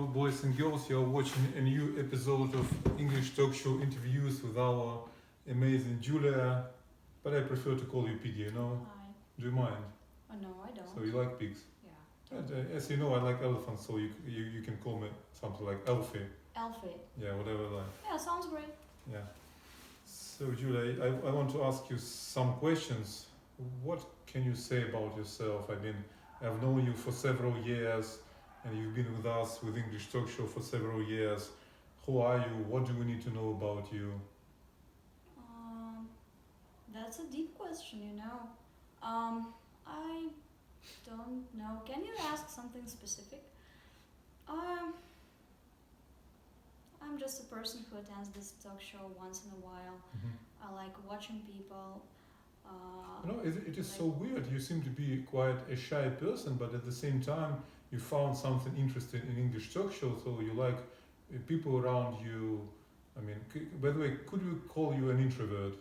boys and girls. You're watching a new episode of English talk show interviews with our amazing Julia. But I prefer to call you Piggy, you know? Hi. Do you mind? Oh, no, I don't. So you like pigs? Yeah. And, as you know, I like elephants, so you can call me something like Elfie. Elfie. Yeah, whatever you like. Yeah, sounds great. Yeah. So Julia, I want to ask you some questions. What can you say about yourself? I mean, I've known you for several years, and you've been with us with English Talk Show for several years. Who are you? What do we need to know about you? That's a deep question, you know. I don't know. Can you ask something specific? I'm just a person who attends this talk show once in a while. I like watching people. It is so weird. You seem to be quite a shy person, but at the same time, you found something interesting in English talk show, so you like people around you. I mean, by the way, could we call you an introvert?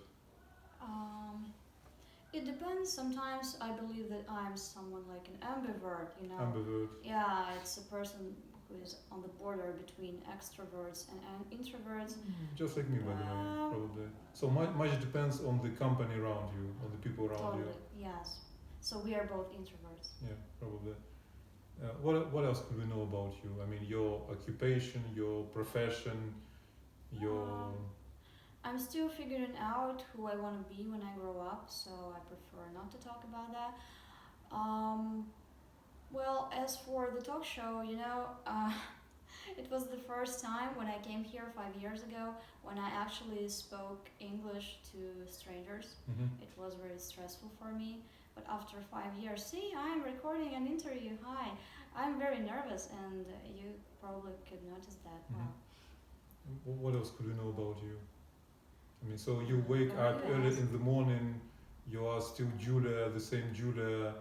It depends. Sometimes I believe that I'm someone like an ambivert, you know. Ambivert. Yeah, it's a person who is on the border between extroverts and introverts. Just like me, by the way, probably. So much depends on the company around you, on the people around Totally, you. yes. So we are both introverts. Yeah, probably. What else could we know about you? I mean, your occupation, your profession, your... I'm still figuring out who I want to be when I grow up, so I prefer not to talk about that. Well, as for the talk show, you know, it was the first time when I came here 5 years ago when I actually spoke English to strangers. It was very stressful for me, but after 5 years, see, I'm recording an interview, hi, I'm very nervous, and you probably could notice that. What else could we know about you? I mean, so you wake up early in the morning, you are still Julia, the same Julia.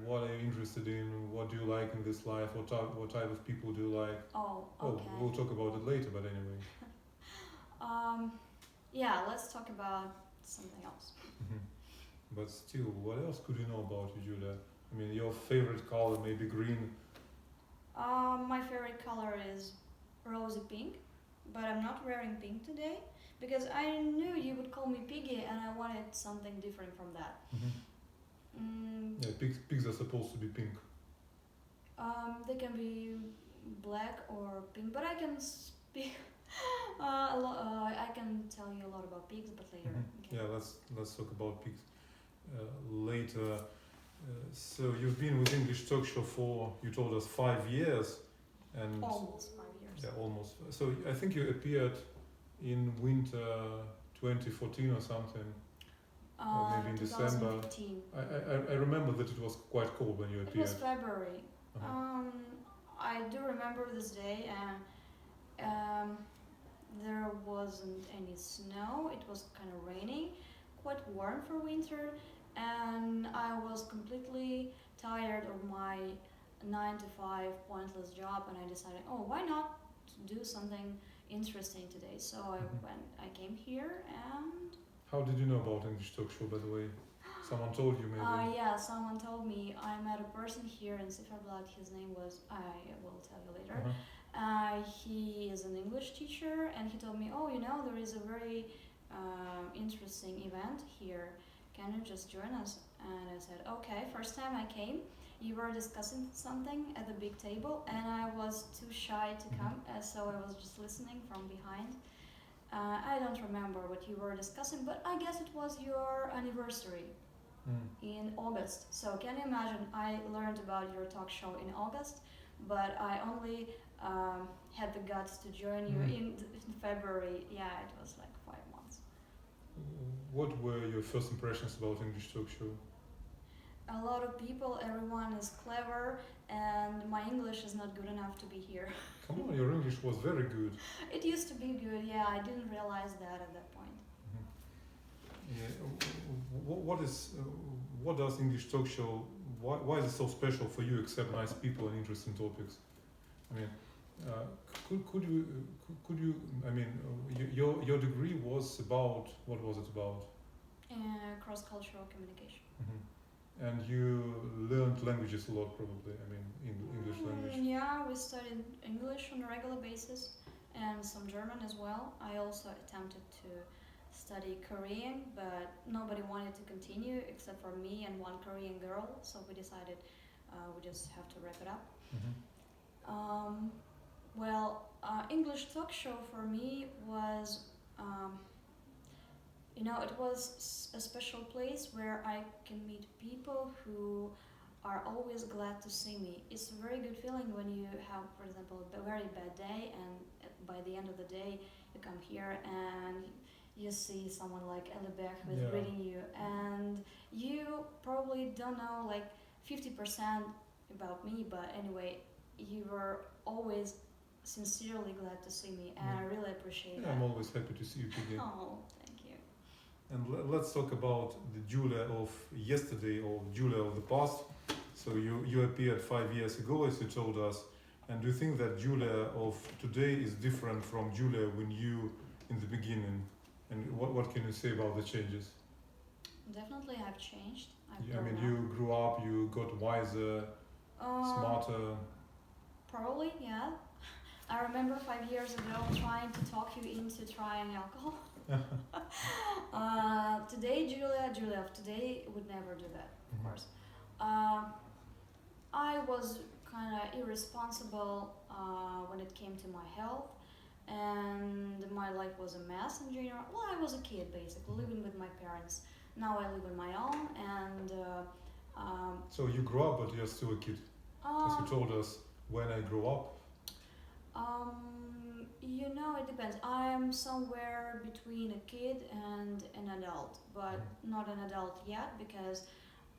What are you interested in? What do you like in this life? What type of people do you like? Oh, okay. We'll talk about it later, but anyway. Yeah, let's talk about something else. But still, what else could you know about you, Julia? I mean, your favorite color may be green. My favorite color is rosy pink, but I'm not wearing pink today because I knew you would call me Piggy and I wanted something different from that. Yeah, pigs are supposed to be pink. They can be black or pink, but I can speak I can tell you a lot about pigs, but later. Okay. Yeah, let's talk about pigs later. So you've been with English Talk Show for, you told us, 5 years, and almost 5 years. Yeah, almost. So I think you appeared in winter 2014 or something. Or maybe in December. 2015. I remember that it was quite cold when you appeared. It was February. I do remember this day, and there wasn't any snow. It was kind of rainy, quite warm for winter, and I was completely tired of my 9-to-5 pointless job, and I decided, oh, why not do something interesting today? So I came here and... How did you know about English Talk Show, by the way? Someone told you, maybe? Yeah, someone told me. I met a person here in Ciferblatt. His name was, I will tell you later. He is an English teacher, and he told me, oh, you know, there is a very interesting event here. Can you just join us? And I said, okay. First time I came, you were discussing something at the big table, and I was too shy to come, so I was just listening from behind. I don't remember what you were discussing, but I guess it was your anniversary in August. So can you imagine, I learned about your talk show in August, but I only had the guts to join you in February. Yeah, it was like 5 months. What were your first impressions about English Talk Show? A lot of people, everyone is clever, and my English is not good enough to be here. Come on, your English was very good. It used to be good, yeah, I didn't realize that at that point. Yeah. What does English Talk Show, why is it so special for you, except nice people and interesting topics? I mean, could you, I mean, your degree was about, what was it about? Cross-cultural communication. And you learned languages a lot, probably. I mean, English language. Yeah, we studied English on a regular basis and some German as well. I also attempted to study Korean, but nobody wanted to continue except for me and one Korean girl, so we decided we just have to wrap it up. English talk show for me was, it was a special place where I can meet people who are always glad to see me. It's a very good feeling when you have, for example, a very bad day, and by the end of the day, you come here and you see someone like Elleberg who is greeting you, and you probably don't know like 50% about me, but anyway, you were always sincerely glad to see me, and I really appreciate that. I'm always happy to see you, Piggy. Oh, thank you. And let's talk about the Julia of yesterday or Julia of the past. So you appeared 5 years ago, as you told us. And do you think that Julia of today is different from Julia when you in the beginning? And what can you say about the changes? Definitely, I've changed. You grew up, you got wiser, smarter. Probably, yeah. I remember 5 years ago trying to talk you into trying alcohol. Today, Julia of today would never do that, of course. I was kind of irresponsible when it came to my health, and my life was a mess in general. Well, I was a kid basically, living with my parents. Now I live on my own, and so you grew up, but you're still a kid. As you told us, when I grow up. It depends. I'm somewhere between a kid and an adult, but not an adult yet because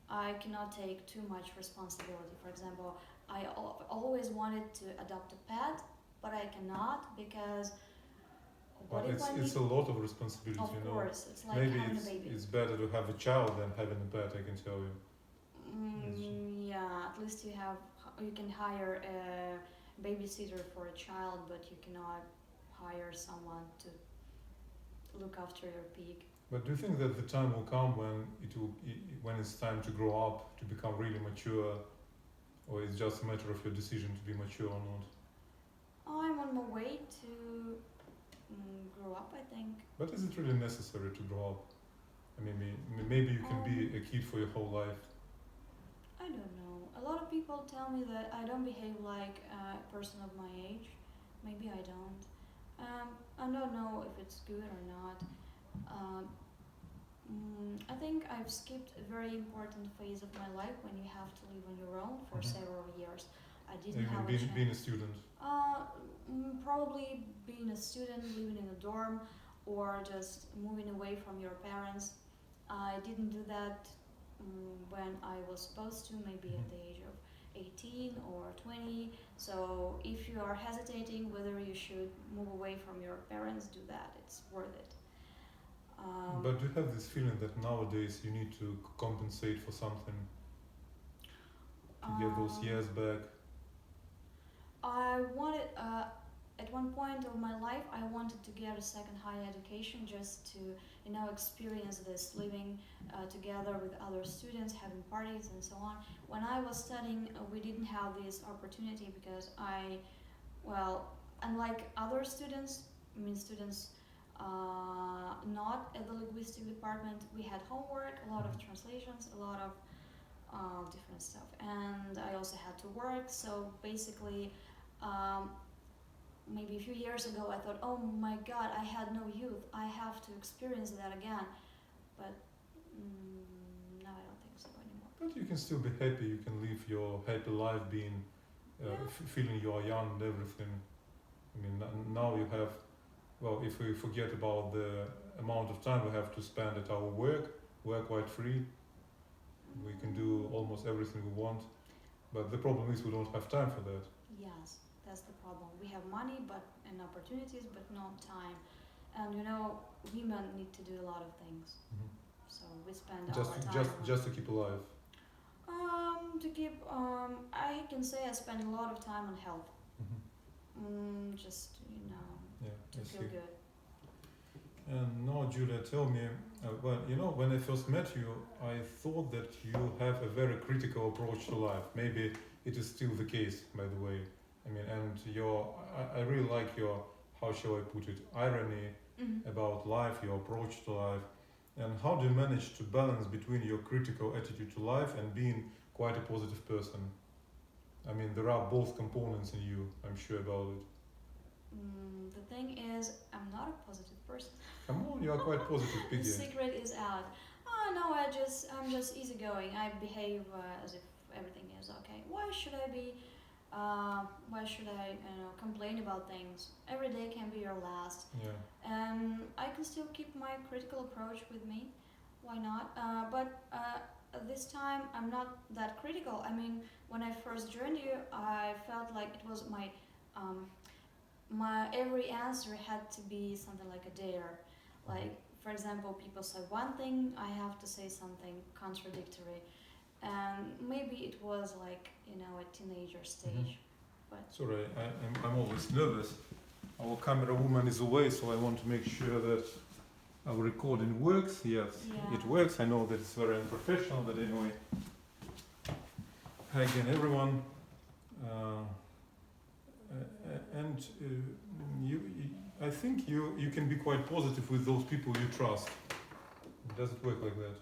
I cannot take too much responsibility. For example, I always wanted to adopt a pet, but I cannot because it's a lot of responsibility, Of course, it's like maybe having a baby. It's better to have a child than having a pet, I can tell you. Yeah, at least you can hire a babysitter for a child, but you cannot hire someone to look after your pig. But do you think that the time will come when it's time to grow up, to become really mature, or it's just a matter of your decision to be mature or not? I'm on my way to grow up, I think. But is it really necessary to grow up? I mean, maybe you can be a kid for your whole life. I don't know. A lot of people tell me that I don't behave like a person of my age. Maybe I don't. I don't know if it's good or not. I think I've skipped a very important phase of my life when you have to live on your own for several years. I didn't have being a student. Probably being a student, living in a dorm, or just moving away from your parents. I didn't do that when I was supposed to, maybe at the age of 18 or 20. So if you are hesitating whether you should move away from your parents, do that. It's worth it. But do you have this feeling that nowadays you need to compensate for something to get those years back? I wanted, at one point of my life, I wanted to get a second higher education just to, experience this living together with other students, having parties and so on. When I was studying, we didn't have this opportunity because unlike other students, not at the linguistic department, we had homework, a lot of translations, a lot of different stuff, and I also had to work. So basically, maybe a few years ago, I thought, oh my God, I had no youth. I have to experience that again. But no, I don't think so anymore. But you can still be happy. You can live your happy life, being feeling you are young and everything. I mean, now you have. Well, if we forget about the amount of time we have to spend at our work, we're quite free. We can do almost everything we want. But the problem is we don't have time for that. Yes, that's the problem. We have money and opportunities, but not time. And women need to do a lot of things. So we spend our time. Just to keep alive. I can say I spend a lot of time on health. To feel good. And now, Julia, tell me, well, you know, when I first met you, I thought that you have a very critical approach to life. Maybe it is still the case, by the way. I mean, and I really like your, how shall I put it, irony about life, your approach to life. And how do you manage to balance between your critical attitude to life and being quite a positive person? I mean, there are both components in you, I'm sure about it. The thing is, I'm not a positive person. Come on, you are quite positive, Piggy. The secret is out. Oh no, I'm just easygoing. I behave as if everything is okay. Why should I be? Why should I, complain about things? Every day can be your last. Yeah. And I can still keep my critical approach with me. Why not? But this time I'm not that critical. I mean, when I first joined you, I felt like it was my every answer had to be something like a dare. Like, for example, people say one thing, I have to say something contradictory. And maybe it was like, a teenager stage. But Sorry, I'm always nervous. Our camera woman is away, so I want to make sure that our recording works. Yes, yeah. it works. I know that it's very unprofessional, but anyway. Hi again, everyone. I think you can be quite positive with those people you trust. Does it work like that?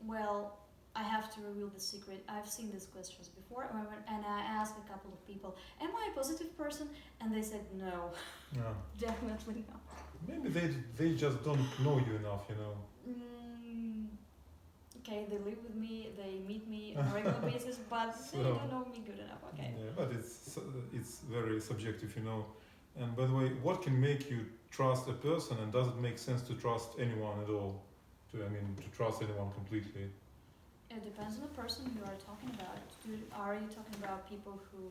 Well, I have to reveal the secret. I've seen these questions before, and I asked a couple of people, "Am I a positive person?" And they said no. Yeah. Definitely not. Maybe they just don't know you enough, you know. Okay, they live with me, they meet me on a regular basis, but they don't know me good enough. Okay. Yeah, but it's very subjective, you know. And by the way, what can make you trust a person, and does it make sense to trust anyone at all? To trust anyone completely. It depends on the person you are talking about. Are you talking about people who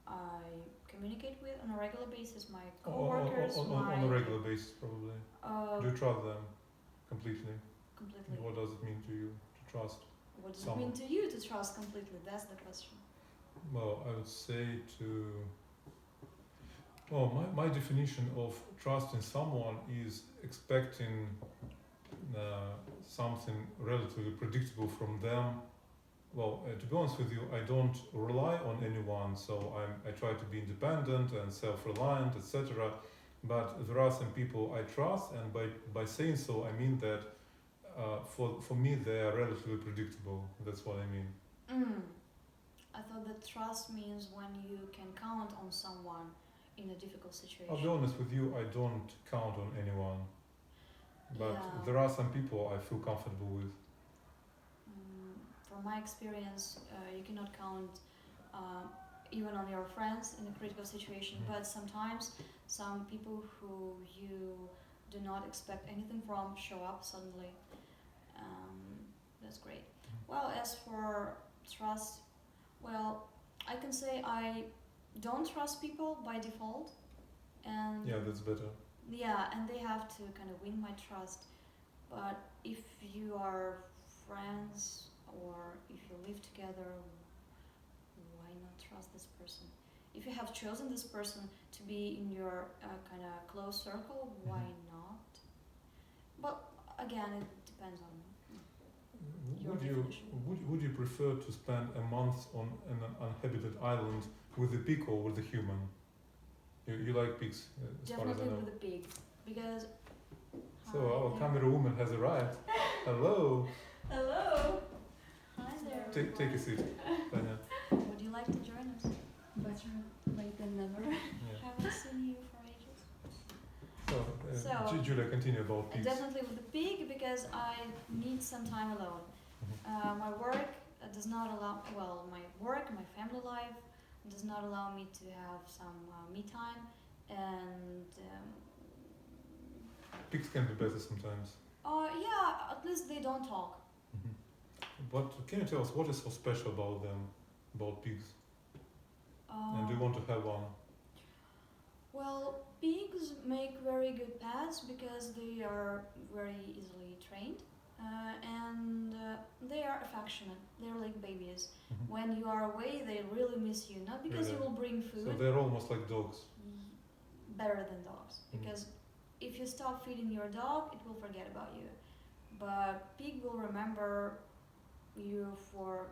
I communicate with on a regular basis, my co-workers? On a regular basis, probably. Do you trust them completely? Completely. What does it mean to you to trust? What does it mean to you to trust completely? That's the question. Well, I would say my definition of trusting someone is expecting something relatively predictable from them. Well, to be honest with you, I don't rely on anyone, so I try to be independent and self-reliant, etc. But there are some people I trust, and by saying so, I mean that for me they are relatively predictable. That's what I mean. I thought that trust means when you can count on someone in a difficult situation. I'll be honest with you, I don't count on anyone. But there are some people I feel comfortable with. From my experience, you cannot count even on your friends in a critical situation, but sometimes some people who you do not expect anything from show up suddenly. That's great. Well, as for trust, I can say I don't trust people by default. And yeah, that's better. Yeah, and they have to kind of win my trust. But if you are friends or if you live together, why not trust this person? If you have chosen this person to be in your kind of close circle, why not? But again, it depends on your definition. Would you prefer to spend a month on an uninhabited island with a pig or with a human? You like pigs, as far as I know. Definitely with a pig, because. So our camera woman has arrived. Hello. Hello. Hi there. Take a seat. Would you like to join us? Better late than never. Yeah. Haven't seen you for ages. So Julia, continue about pigs. Definitely with the pig, because I need some time alone. My work does not allow. My work, my family life does not allow me to have some me time, and pigs can be better sometimes. Yeah, at least they don't talk. But can you tell us what is so special about them, about pigs? And do you want to have one? Well, pigs make very good pets because they are very easily trained. And they are affectionate. They're like babies. When you are away, they really miss you. Not because you will bring food. So they're almost like dogs. better than dogs, because if you stop feeding your dog, it will forget about you. But pig will remember you for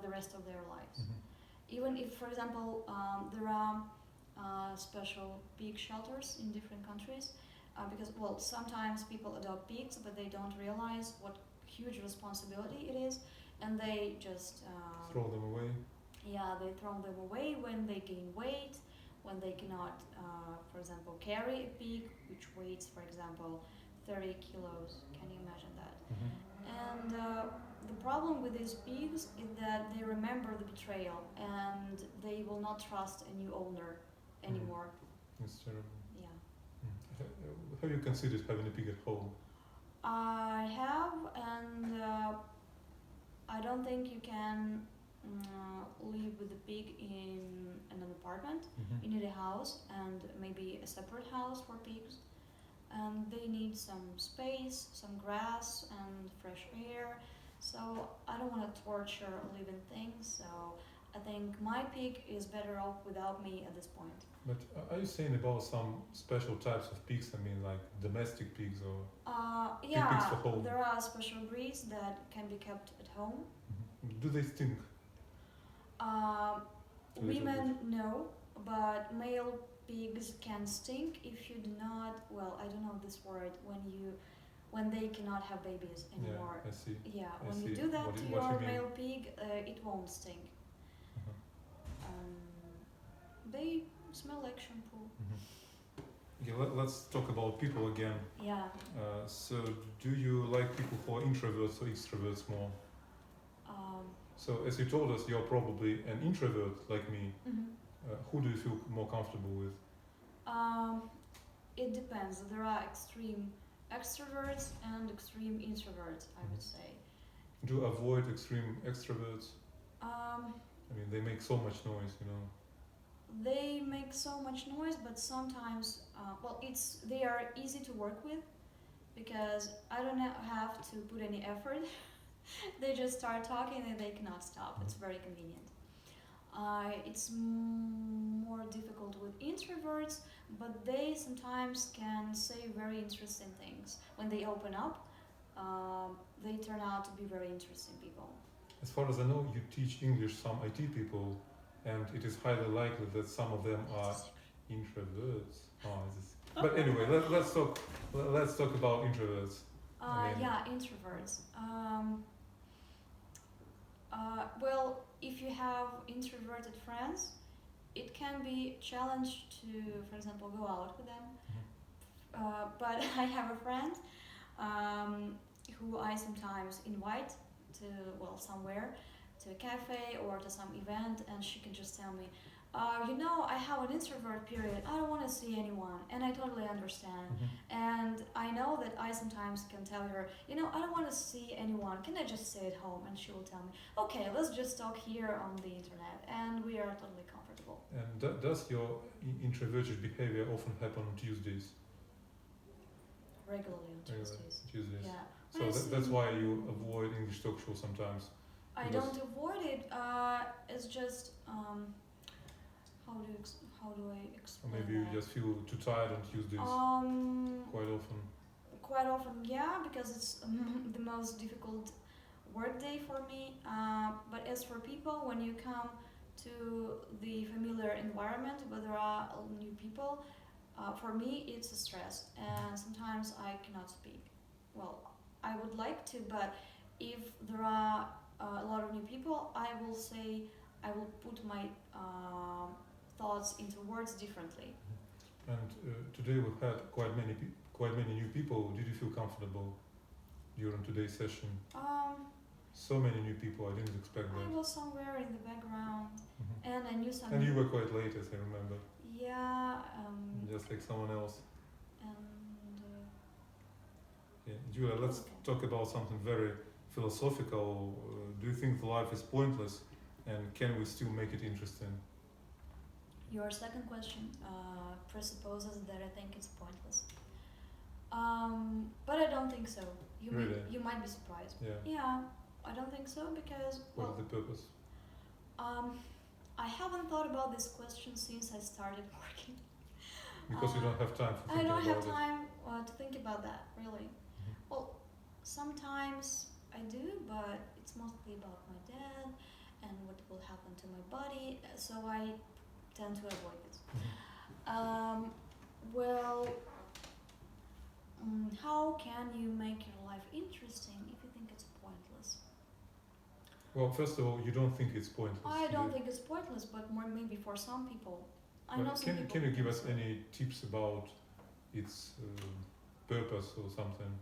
the rest of their lives. Even if, for example, there are special pig shelters in different countries, because well, sometimes people adopt pigs, but they don't realize what huge responsibility it is, and they just throw them away. Yeah, they throw them away when they gain weight, when they cannot, for example, carry a pig which weighs, for example, 30 kilos. Can you imagine that? And the problem with these pigs is that they remember the betrayal and they will not trust a new owner anymore. It's terrible. Yeah. Have you considered having a pig at home? I have, and I don't think you can live with a pig in an apartment. You need a house and maybe a separate house for pigs. And they need some space, some grass and fresh air. So I don't want to torture living things. So I think my pig is better off without me at this point. But are you saying about some special types of pigs? I mean, like domestic pigs or yeah, pigs for home? There are special breeds that can be kept at home. Do they stink? Women, no, but male pigs can stink if you do not, well, I don't know this word, when they cannot have babies anymore. Yeah, I see. Yeah, I when see. you do that What to you your mean. male pig, it won't stink. They smell like shampoo. Okay, let's talk about people again. Yeah. So do you like people who are introverts or extroverts more? So as you told us, you're probably an introvert like me. Who do you feel more comfortable with? It depends. There are extreme extroverts and extreme introverts, I would say. Do you avoid extreme extroverts? I mean, they make so much noise, you know. They make so much noise, but sometimes, they are easy to work with because I don't have to put any effort. They just start talking and they cannot stop. It's very convenient. It's more difficult with introverts, but they sometimes can say very interesting things. When they open up, they turn out to be very interesting people. As far as I know, you teach English some IT people, and it is highly likely that some of them are introverts. But anyway, let's talk about introverts. Yeah, introverts. Well, if you have introverted friends, it can be a challenge to, for example, go out with them. But I have a friend who I sometimes invite to, somewhere, to a cafe or to some event, and she can just tell me, I have an introvert period, I don't want to see anyone, and I totally understand. And I know that I sometimes can tell her, I don't want to see anyone, can I just stay at home? And she will tell me, okay, let's just talk here on the internet, and we are totally comfortable. And does your introverted behavior often happen on Tuesdays? Regularly on Tuesdays. Yeah. So that's why you avoid English talk shows sometimes. I don't avoid it. It's just how do I explain? Or maybe you just feel too tired on Tuesdays. Quite often. Quite often, yeah, because it's the most difficult work day for me. But as for people, when you come to the familiar environment where there are new people, for me it's a stress, and sometimes I cannot speak. Well, I would like to, but if there are a lot of new people, I will put my thoughts into words differently. And today we've had quite many new people. Did you feel comfortable during today's session? So many new people, I didn't expect that. I was somewhere in the background, and I knew some. And you were quite late, as I remember. Yeah. Just like someone else. And. Yeah, Julia, let's talk about something very philosophical. Do you think life is pointless, and can we still make it interesting? Your second question presupposes that I think it's pointless. But I don't think so. You might be surprised. Yeah, I don't think so because. What is the purpose? I haven't thought about this question since I started working. Because you don't have time for I thinking don't about have it. time to think about that, really. Mhm. Well, sometimes I do, but it's mostly about my dad and what will happen to my body, so I tend to avoid it. Mhm. Well, how can you make your life interesting if you think it's pointless? Well, first of all, you don't think it's pointless. I don't think it's pointless, but more maybe for some people. I know some people. Can you give think us so. any tips about its purpose or something?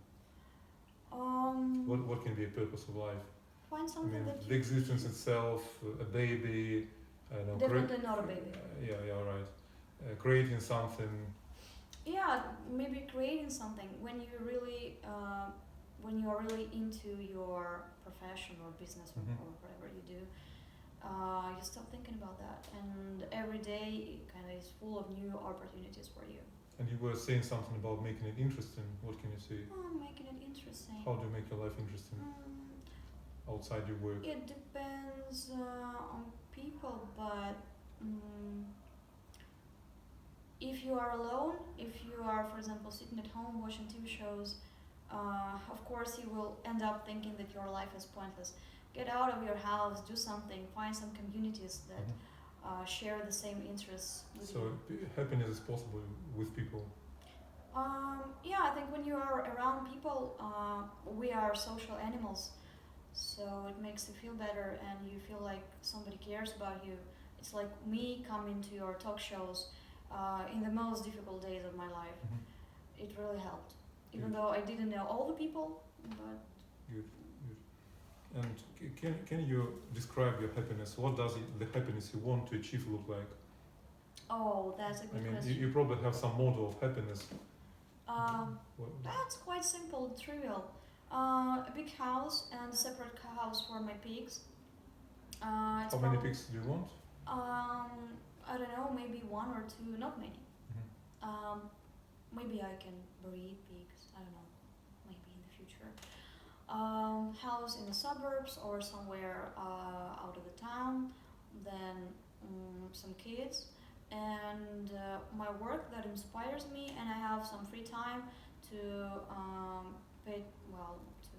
What can be a purpose of life? Find I something mean, that the you existence itself, a baby, I don't know. definitely not a baby. Yeah, right. Creating something. Yeah, maybe creating something when you really when you are really into your profession or business Mhm. or whatever you do. You stop thinking about that, and every day kind of is full of new opportunities for you. And you were saying something about making it interesting. What can you say? Making it interesting. How do you make your life interesting outside your work? It depends on people, but if you are alone, if you are, for example, sitting at home watching TV shows, of course you will end up thinking that your life is pointless. Get out of your house, do something, find some communities that share the same interests with So you. happiness is possible with people. Yeah, I think when you are around people, we are social animals, so it makes you feel better and you feel like somebody cares about you. It's like me coming to your talk shows in the most difficult days of my life. Mhm. It really helped, even Good. though I didn't know all the people, but Good. And can you describe your happiness? What does the happiness you want to achieve look like? oh, that's a I good mean, question. you probably have some model of happiness. That's quite simple, trivial. A big house and a separate house for my pigs. How many pigs do you want? I don't know, maybe one or two, not many. Mhm. Maybe I can breed pigs, I don't know, maybe in the future. House in the suburbs or somewhere out of the town, then some kids, and my work that inspires me, and I have some free time to to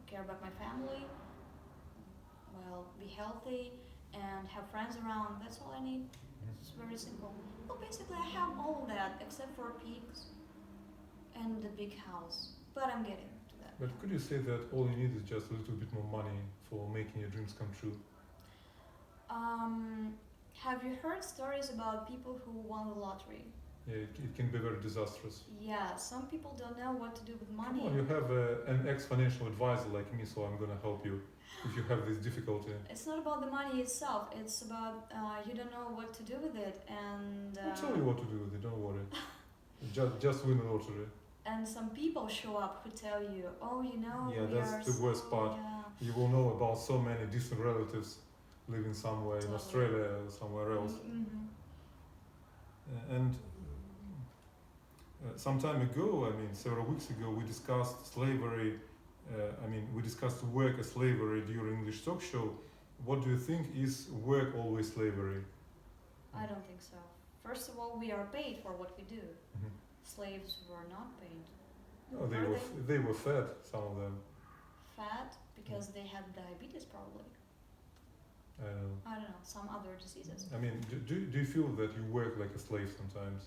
care about my family, be healthy and have friends around. That's all I need. It's very simple. Well, basically I have all of that except for pigs and the big house, but I'm getting to that. But could you say that all you need is just a little bit more money for making your dreams come true? Have you heard stories about people who won the lottery? Yeah, it can be very disastrous. Yeah, some people don't know what to do with money. Come on, you have an ex-financial advisor like me, so I'm gonna help you if you have this difficulty. It's not about the money itself. It's about you don't know what to do with it, and I'll tell you what to do with it. Don't worry. Just win the lottery. And some people show up who tell you, oh, you know, Yeah, we that's are the worst part. Yeah. You will know about so many distant relatives living somewhere in Totally. Australia or somewhere else. And some time ago, I mean, several weeks ago, we discussed slavery. We discussed work as slavery during English talk show. What do you think? Is work always slavery? I don't think so. First of all, we are paid for what we do. Mhm. Slaves were not paid. No, they were fed, some of them. Fat because they had diabetes, probably. I don't know, some other diseases. I mean, do you feel that you work like a slave sometimes?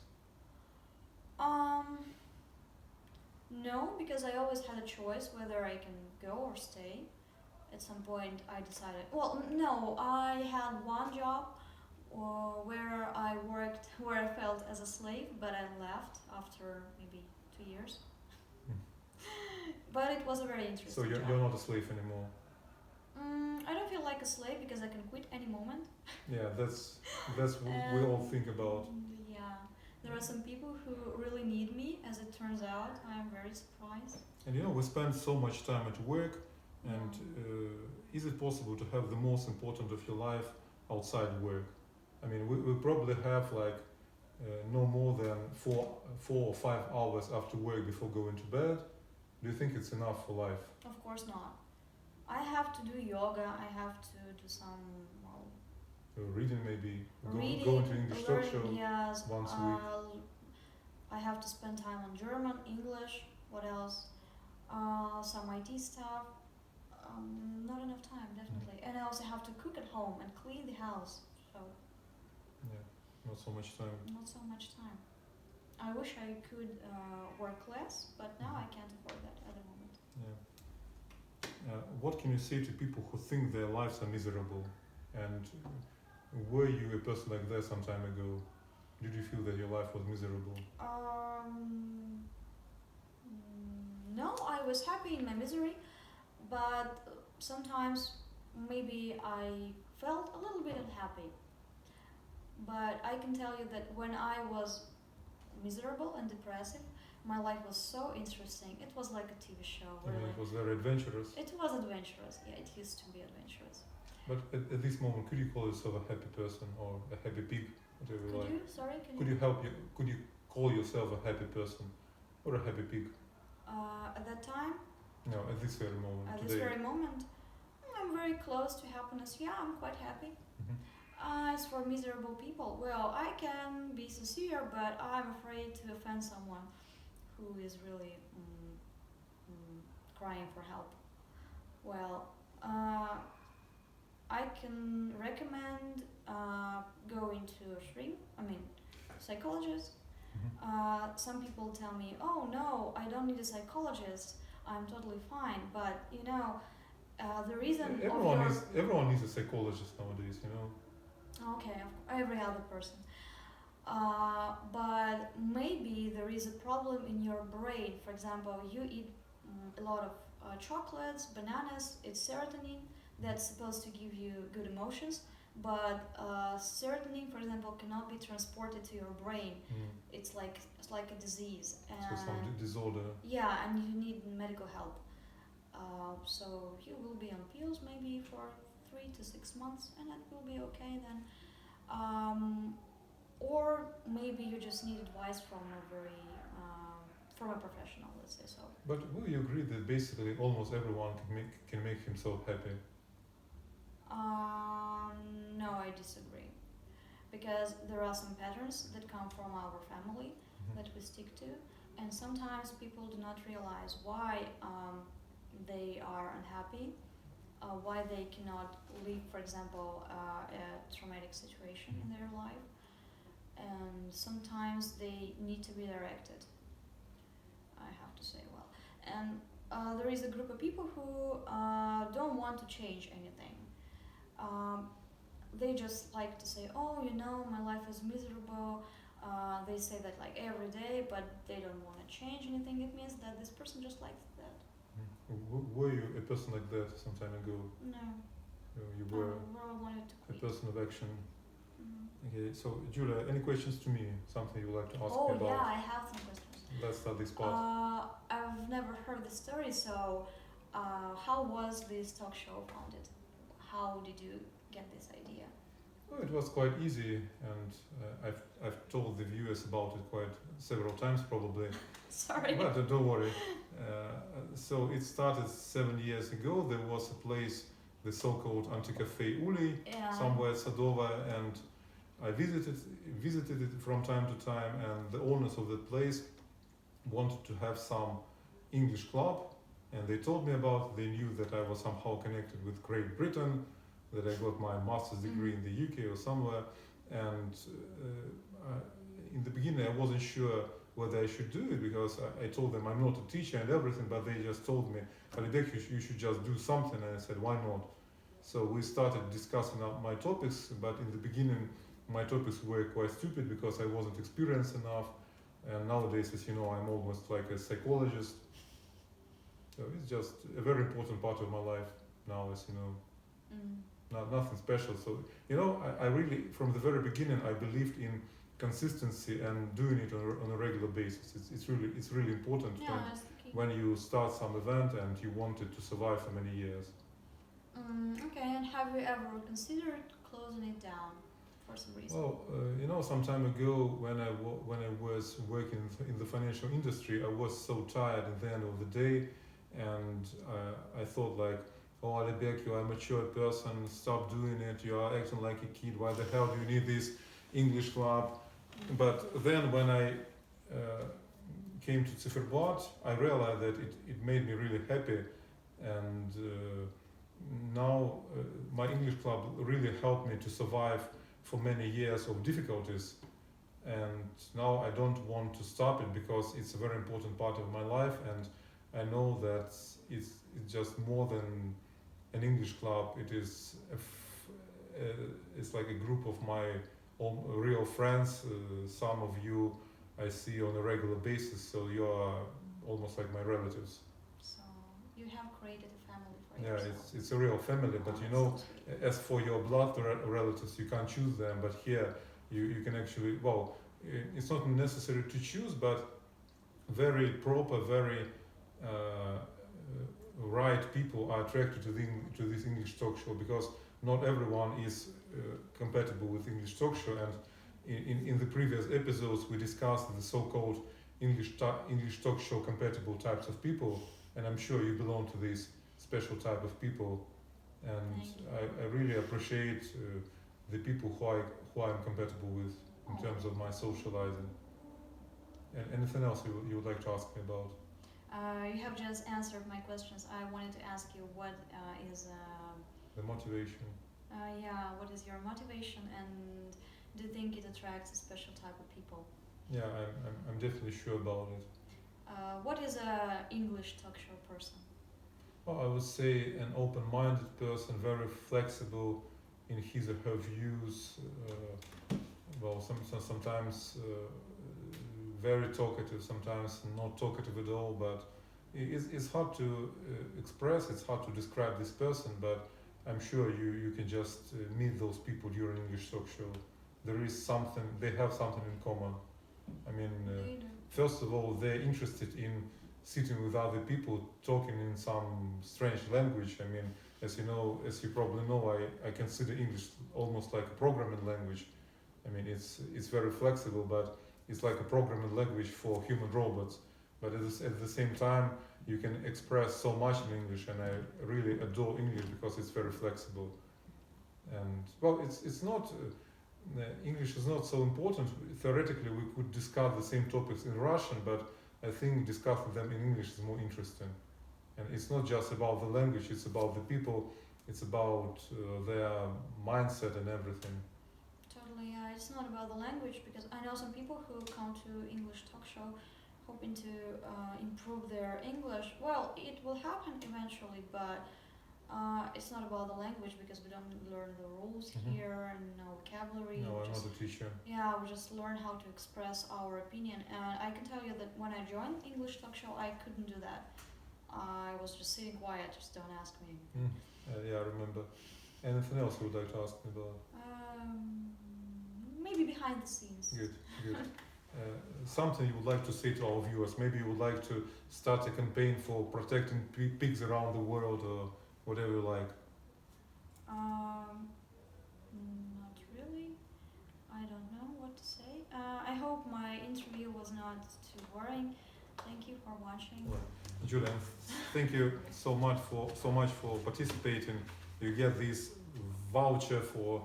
No, because I always had a choice whether I can go or stay. At some point, I decided. Well, no, I had one job where I worked, where I felt as a slave, but I left after maybe 2 years. But it was a very interesting So you're not a slave anymore? I don't feel like a slave because I can quit any moment. Yeah, that's what we all think about. Yeah, there are some people who really need me, as it turns out. I am very surprised. And we spend so much time at work, and is it possible to have the most important of your life outside work? I mean, we probably have like no more than 4 or 5 hours after work before going to bed. Do you think it's enough for life? Of course not. I have to do yoga. I have to do some Reading maybe, reading, going to English talk show yes, once a week. I have to spend time on German, English, what else? Some IT stuff. Not enough time, definitely. And I also have to cook at home and clean the house. So Yeah, not so much time. not so much time. I wish I could work less, but now I can't afford that at the moment. Yeah. What can you say to people who think their lives are miserable? And were you a person like that some time ago? Did you feel that your life was miserable? No, I was happy in my misery, but sometimes maybe I felt a little bit unhappy. But I can tell you that when I was miserable and depressive, my life was so interesting. It was like a TV show, I mean, really. it was very adventurous. It was adventurous, yeah, it used to be adventurous. But at this moment, could you call yourself a happy person or a happy pig, whatever you like? Could you? Sorry, can Could you? Could you call yourself a happy person or a happy pig? At that time, No, at this very moment. at today. this very moment, I'm very close to happiness. Yeah, I'm quite happy. Mhm. As for miserable people, well, I can be sincere, but I'm afraid to offend someone who is really crying for help. Well, I can recommend going to a psychologist. Mhm. Some people tell me, "Oh no, I don't need a psychologist. I'm totally fine." But the reason Everyone needs a psychologist nowadays, you know. okay, every other person. But maybe there is a problem in your brain. For example, you eat a lot of chocolates, bananas. It's serotonin that's supposed to give you good emotions. But serotonin, for example, cannot be transported to your brain. It's like a disease. So some disorder. Yeah, and you need medical help. So you will be on pills maybe for 3 to 6 months, and that will be okay then. Or maybe you just need advice from a professional, let's say so. But will you agree that basically almost everyone can make himself happy? No, I disagree. Because there are some patterns that come from our family that we stick to, and sometimes people do not realize why they are unhappy, why they cannot live, for example, a traumatic situation in their life, and sometimes they need to be directed. I have to say, well, and there is a group of people who don't want to change anything. They just like to say, "Oh, my life is miserable." They say that like every day, but they don't want to change anything. It means that this person just likes that. Were you a person like that some time ago? No. You were I wanted to a quit. person of action. Okay, so Julia, any questions to me? Something you would like to ask me about? Oh yeah, I have some questions. Let's start this part. I've never heard the story, so how was this talk show founded? How did you get this idea? Well, it was quite easy, and I've told the viewers about it quite several times probably. Sorry. But don't worry. So it started 7 years ago. There was a place, the so-called Anti-Cafe Uli, somewhere at Sadova, and I visited it from time to time, and the owners of the place wanted to have some English club, and they told me about it. They knew that I was somehow connected with Great Britain, that I got my master's degree in the UK or somewhere, and in the beginning I wasn't sure whether I should do it, because I told them I'm not a teacher and everything, but they just told me, "Alibek, you should just do something," and I said, "Why not?" So we started discussing my topics, but in the beginning my topics were quite stupid because I wasn't experienced enough, and nowadays, as you know, I'm almost like a psychologist. So it's just a very important part of my life now, as you know. Nothing special. So, I really, from the very beginning, I believed in consistency and doing it on a regular basis. It's really important when you start some event and you want it to survive for many years. Okay, and have you ever considered closing it down for some reason? Well, some time ago when I was working in the financial industry, I was so tired at the end of the day, and I thought like, "Oh, Alibek, you are a mature person, stop doing it, you are acting like a kid, why the hell do you need this English club?" But then when I came to Zifferblatt, I realized that it made me really happy, and now my English club really helped me to survive for many years of difficulties, and now I don't want to stop it because it's a very important part of my life, and I know that it's just more than an English club. It is it's like a group of my real friends. Some of you I see on a regular basis, so you are almost like my relatives. So you have created a family for Yeah, yourself. it's a real family, but you know, as for your blood relatives, you can't choose them, but here you can actually, well, it's not necessary to choose, but very proper, very right people are attracted to this English talk show, because not everyone is compatible with English talk show, and in the previous episodes we discussed the so-called English talk show compatible types of people, and I'm sure you belong to this special type of people, and I really appreciate the people who I'm compatible with in terms of my socializing. And anything else you would like to ask me about? You have just answered my questions. I wanted to ask you what is The motivation. what is your motivation, and do you think it attracts a special type of people? Yeah, I'm definitely sure about it. What is a English talk show person? Well, I would say an open-minded person, very flexible in his or her views. Well, sometimes very talkative, sometimes not talkative at all. But it's hard to express. It's hard to describe this person. But I'm sure you can just meet those people during English talk show. There is something. They have something in common. I mean, first of all, they're interested in sitting with other people talking in some strange language. I mean, as you know, as you probably know, I consider English almost like a programming language. I mean, it's very flexible, but it's like a programming language for human robots. But at the same time, you can express so much in English, and I really adore English because it's very flexible. And well, it's not. English is not so important. Theoretically, we could discuss the same topics in Russian, but I think discussing them in English is more interesting. And it's not just about the language, it's about the people, it's about their mindset and everything. Totally, yeah. It's not about the language, because I know some people who come to English talk show hoping to improve their English. Well, it will happen eventually, but it's not about the language, because we don't learn the rules here and no vocabulary. No, I'm not a teacher. Yeah, we just learn how to express our opinion. And I can tell you that when I joined English talk show, I couldn't do that. I was just sitting quiet, just don't ask me. Yeah, I remember. Anything else you would like to ask me about? Maybe behind the scenes. Good. Something you would like to say to our viewers? Maybe you would like to start a campaign for protecting pigs around the world, or whatever you like. Not really. I don't know what to say. I hope my interview was not too boring. Thank you for watching. Well, Julian, thank you so much for participating. You get this voucher for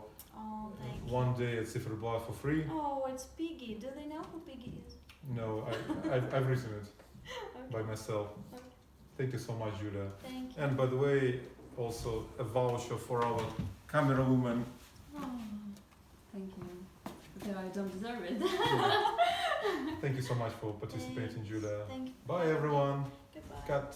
Thank you. 1 day at Zifferblatt for free. Oh, it's Piggy. Do they know who Piggy is? No, I've written it by myself. Okay. Thank you so much, Julia. Thank you. And by the way, also a voucher for our camera woman. Oh, thank you. But I don't deserve it. Thank you so much for participating, Julia. Thank you. Bye, everyone. Goodbye. Cut.